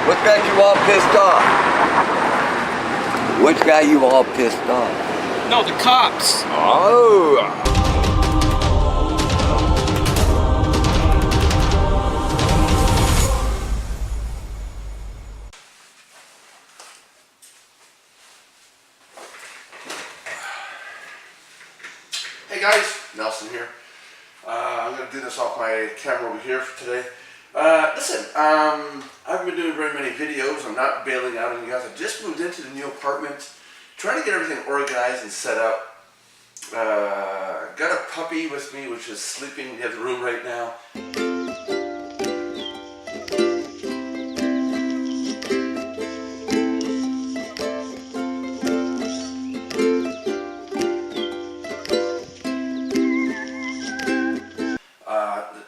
What got you all pissed off? What got you all pissed off? No, the cops. Oh. Hey guys, Nelson here. I'm going to do this off my camera over here for today. Listen, I haven't been doing very many videos. I'm not bailing out on you guys. I just moved into the new apartment, trying to get everything organized and set up. Got a puppy with me, which is sleeping in the other room right now.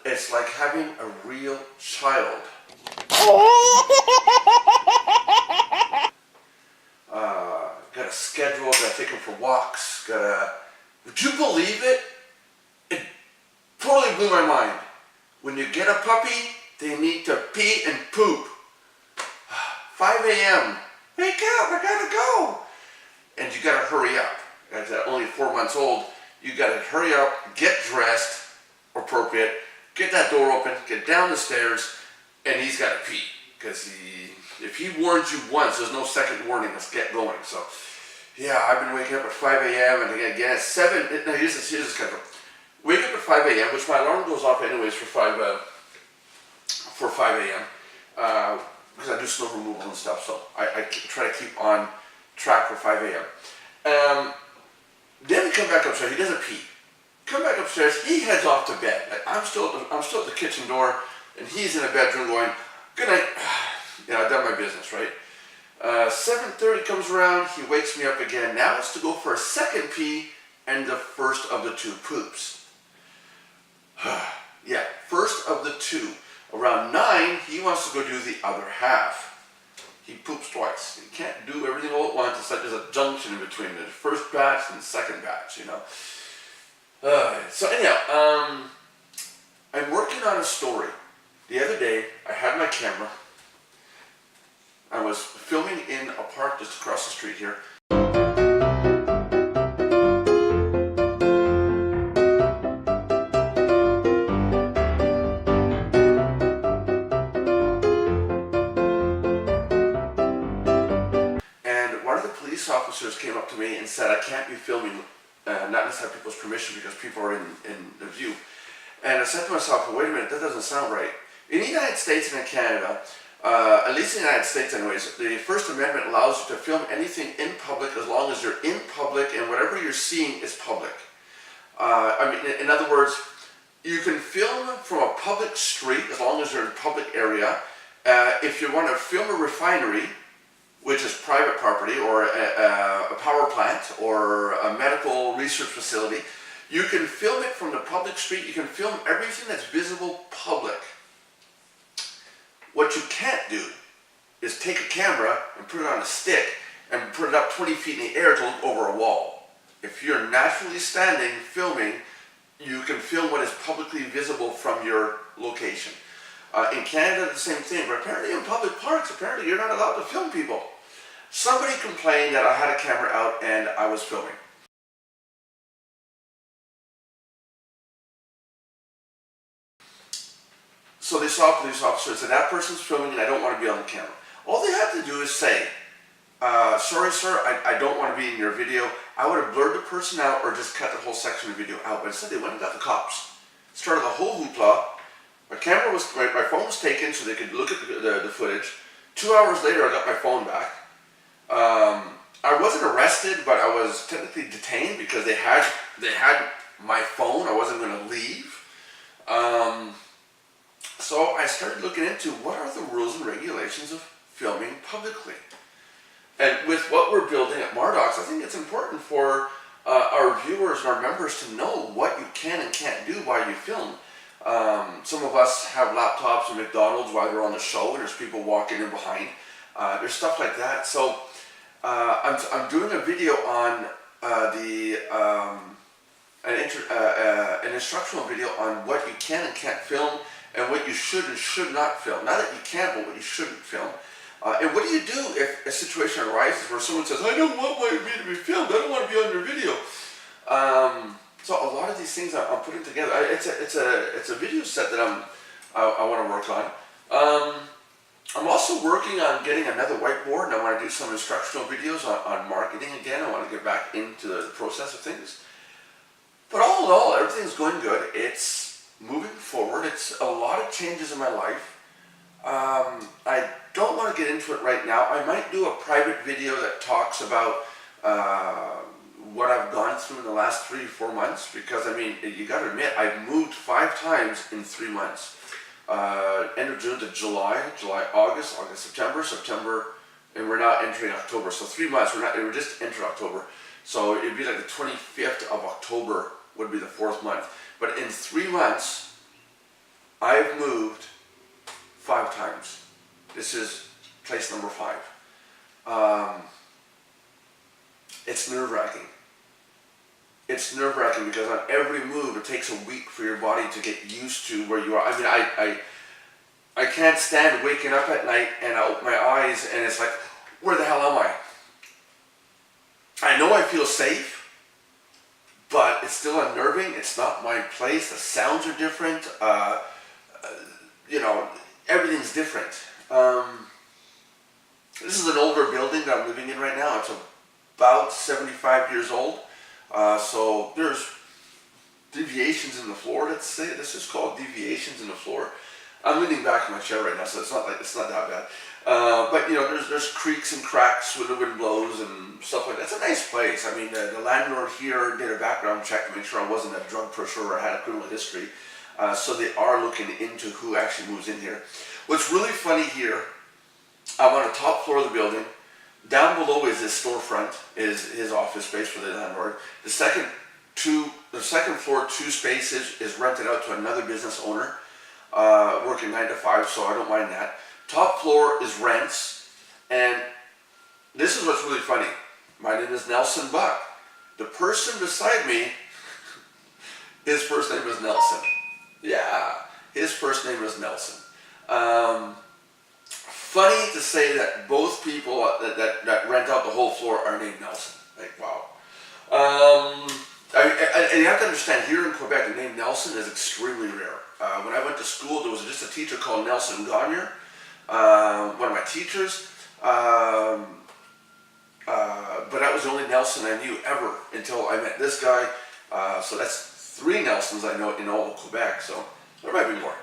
It's like having a real child. Got a schedule, gotta take him for walks, would you believe it? It totally blew my mind. When you get a puppy, they need to pee and poop. 5 a.m. Wake up, I gotta go. And you gotta hurry up. As only 4 months old, you gotta hurry up, get dressed, appropriate, get that door open, get down the stairs, and he's got to pee. Because if he warns you once, there's no second warning. Let's get going. So, yeah, I've been waking up at 5 a.m. and again at 7. Now, here's the schedule. Wake up at 5 a.m., which my alarm goes off anyways for 5 a.m. Because I do snow removal and stuff. So I try to keep on track for 5 a.m. Then we come back upstairs. He doesn't pee. Come back upstairs, he heads off to bed. Like, I'm still at the kitchen door, and he's in the bedroom going, good night. Yeah, I've done my business, right? 7:30 comes around, he wakes me up again. Now it's to go for a second pee and the first of the 2 poops. Yeah, first of the 2. Around 9, he wants to go do the other half. He poops twice. He can't do everything all at once. It's like there's a junction in between the first batch and the second batch, you know. So anyhow, I'm working on a story. The other day, I had my camera. I was filming in a park just across the street here. And one of the police officers came up to me and said, I can't be filming not necessarily have people's permission because people are in the view. And I said to myself, well, wait a minute, that doesn't sound right. In the United States and in Canada, at least in the United States anyways, the First Amendment allows you to film anything in public as long as you're in public and whatever you're seeing is public. I mean, in other words, you can film from a public street as long as you're in a public area. If you want to film a refinery, which is private property, or a power plant, or a medical research facility, you can film it from the public street. You can film everything that's visible public. What you can't do is take a camera and put it on a stick and put it up 20 feet in the air to look over a wall. If you're naturally standing filming, you can film what is publicly visible from your location. In Canada, the same thing, but apparently in public parks, apparently you're not allowed to film people. Somebody complained that I had a camera out and I was filming. So they saw a police officer and said, that person's filming and I don't want to be on the camera. All they have to do is say, sorry sir, I don't want to be in your video. I would have blurred the person out or just cut the whole section of the video out. But instead they went and got the cops. Started the whole hoopla. My phone was taken so they could look at the footage. 2 hours later I got my phone back. I wasn't arrested, but I was technically detained because they had my phone. I wasn't going to leave. So I started looking into what are the rules and regulations of filming publicly. And with what we're building at Mardox, I think it's important for our viewers and our members to know what you can and can't do while you film. Some of us have laptops at McDonald's while they're on the show and there's people walking in behind. There's stuff like that. So I'm doing a video on an instructional video on what you can and can't film and what you should and should not film. Not that you can't, but what you shouldn't film. And what do you do if a situation arises where someone says, I don't want my video to be filmed, I don't want to be on your video? So a lot of these things I'm putting together. It's a video set that I want to work on. I'm also working on getting another whiteboard, and I want to do some instructional videos on marketing again. I want to get back into the process of things. But all in all, everything's going good. It's moving forward. It's a lot of changes in my life. I don't want to get into it right now. I might do a private video that talks about what I've gone through in the last 3 or 4 months, because I mean, you got to admit, I've moved 5 times in 3 months. End of June to July, August, September, and we're now entering October. So 3 months, we're just entered October. So it'd be like the 25th of October would be the 4th month. But in 3 months, I've moved 5 times. This is place number 5. It's nerve-wracking. It's nerve-wracking because on every move it takes a week for your body to get used to where you are. I mean, I can't stand waking up at night and I open my eyes and it's like, where the hell am I? I know I feel safe, but it's still unnerving. It's not my place. The sounds are different. You know, everything's different. This is an older building that I'm living in right now. It's about 75 years old. So there's deviations in the floor. Let's say this is called deviations in the floor. I'm leaning back in my chair right now, so it's not that bad. But you know, there's creaks and cracks when the wind blows and stuff like that. It's a nice place. I mean, the landlord here did a background check to make sure I wasn't a drug pusher or had a criminal history. So they are looking into who actually moves in here. What's really funny here, I'm on the top floor of the building. Down below is his storefront, is his office space for the landlord. The second floor, 2 spaces is rented out to another business owner, working 9 to 5, so I don't mind that. Top floor is rents, and this is what's really funny. My name is Nelson Buck. The person beside me, his first name is Nelson. Yeah, his first name is Nelson. Funny to say that both people that rent out the whole floor are named Nelson. Like, wow. And you have to understand, here in Quebec, the name Nelson is extremely rare. When I went to school, there was just a teacher called Nelson Gagner, one of my teachers. But that was the only Nelson I knew ever until I met this guy. So that's 3 Nelsons I know in all of Quebec, so there might be more.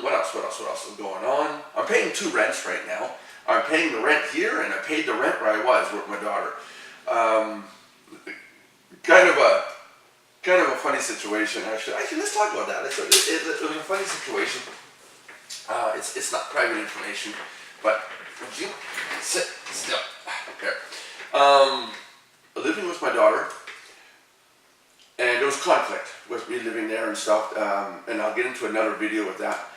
What else is going on? I'm paying 2 rents right now. I'm paying the rent here, and I paid the rent where I was with my daughter. Kind of a funny situation, actually. Let's talk about that. It was a funny situation. It's not private information, but would you sit still? Okay. Living with my daughter. And there was conflict with me living there and stuff, and I'll get into another video with that.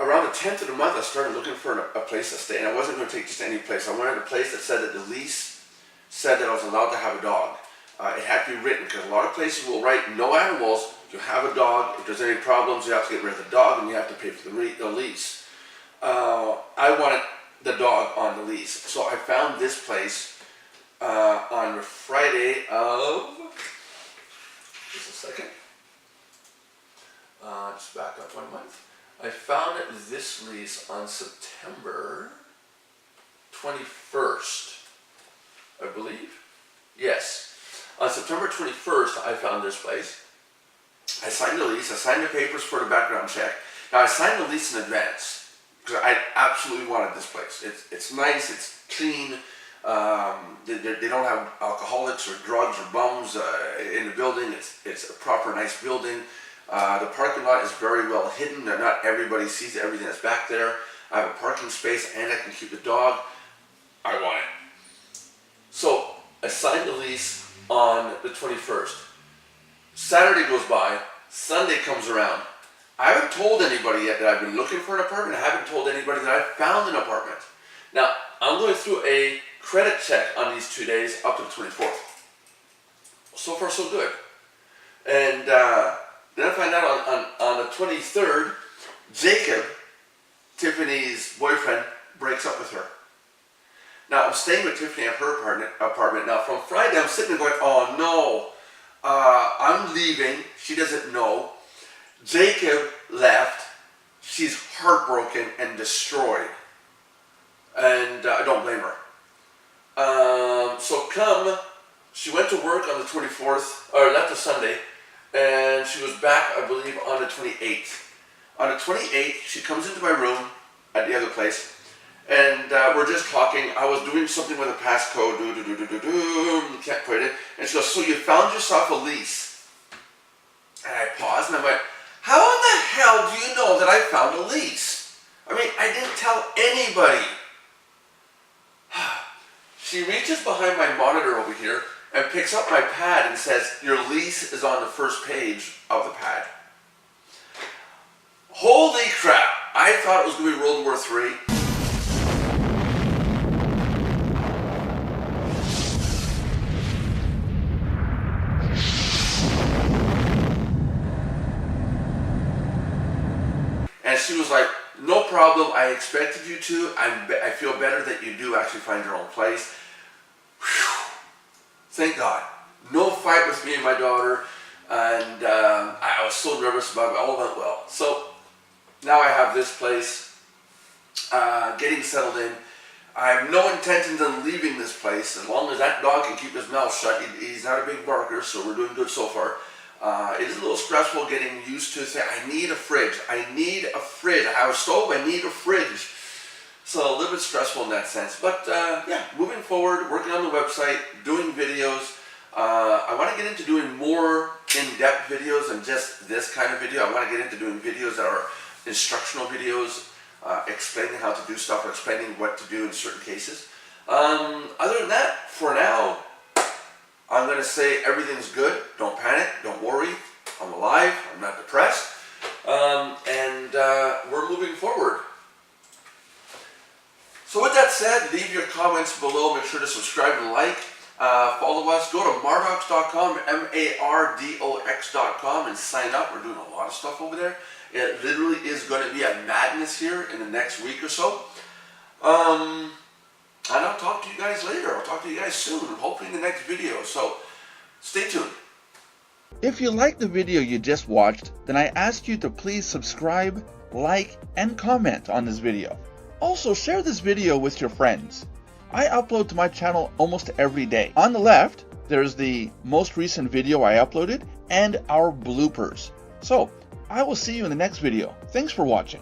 Around the 10th of the month, I started looking for a place to stay, and I wasn't going to take just any place. I wanted a place that said that the lease said that I was allowed to have a dog. It had to be written, because a lot of places will write, no animals, you have a dog, if there's any problems, you have to get rid of the dog, and you have to pay for the lease. I wanted the dog on the lease, so I found this place on Friday of, just a second, just back up 1 month. I found this lease on September 21st, I believe. Yes, on September 21st I found this place. I signed the lease, I signed the papers for the background check. Now I signed the lease in advance because I absolutely wanted this place. It's nice, it's clean. They don't have alcoholics or drugs or bums in the building. It's a proper, nice building. The parking lot is very well hidden. Not everybody sees everything that's back there. I have a parking space and I can keep the dog. I want it. So I signed the lease on the 21st. Saturday goes by. Sunday comes around. I haven't told anybody yet that I've been looking for an apartment. I haven't told anybody that I found an apartment. Now, I'm going through a credit check on these 2 days up to the 24th. So far, so good. And then I find out on the 23rd Jacob, Tiffany's boyfriend, breaks up with her. Now, I'm staying with Tiffany at her apartment. Now, from Friday, I'm sitting there going, oh no, I'm leaving. She doesn't know. Jacob left. She's heartbroken and destroyed. And I don't blame her. She went to work on the 24th, or left the Sunday, and she was back, I believe, on the 28th. On the 28th, she comes into my room at the other place, and we're just talking. I was doing something with a passcode, can't put it, and she goes, so you found yourself a lease? And I paused, and I went, how in the hell do you know that I found a lease? I mean, I didn't tell anybody. She reaches behind my monitor over here and picks up my pad and says, your lease is on the first page of the pad. Holy crap! I thought it was going to be World War III. And she was like, no problem, I expected you to. I feel better that you do actually find your own place. Whew. Thank God. No fight with me and my daughter. And I was so nervous about it. All went well. So now I have this place, getting settled in. I have no intentions of leaving this place. As long as that dog can keep his mouth shut. He's not a big barker, so we're doing good so far. It is a little stressful getting used to saying, I need a fridge. I need a fridge. I have a stove, I need a fridge. So a little bit stressful in that sense. But yeah, moving forward, working on the website, doing videos. I want to get into doing more in-depth videos than just this kind of video. I want to get into doing videos that are instructional videos, explaining how to do stuff or explaining what to do in certain cases. Other than that, for now, I'm going to say everything's good. Don't panic. Don't worry. I'm alive. I'm not depressed. And we're moving forward. So with that said, leave your comments below. Make sure to subscribe and like. Follow us. Go to mardox.com, mardox.com, and sign up. We're doing a lot of stuff over there. It literally is going to be a madness here in the next week or so. And I'll talk to you guys later. I'll talk to you guys soon, hopefully in the next video. So stay tuned. If you liked the video you just watched, then I ask you to please subscribe, like, and comment on this video. Also, share this video with your friends. I upload to my channel almost every day. On the left, there's the most recent video I uploaded and our bloopers. So, I will see you in the next video. Thanks for watching.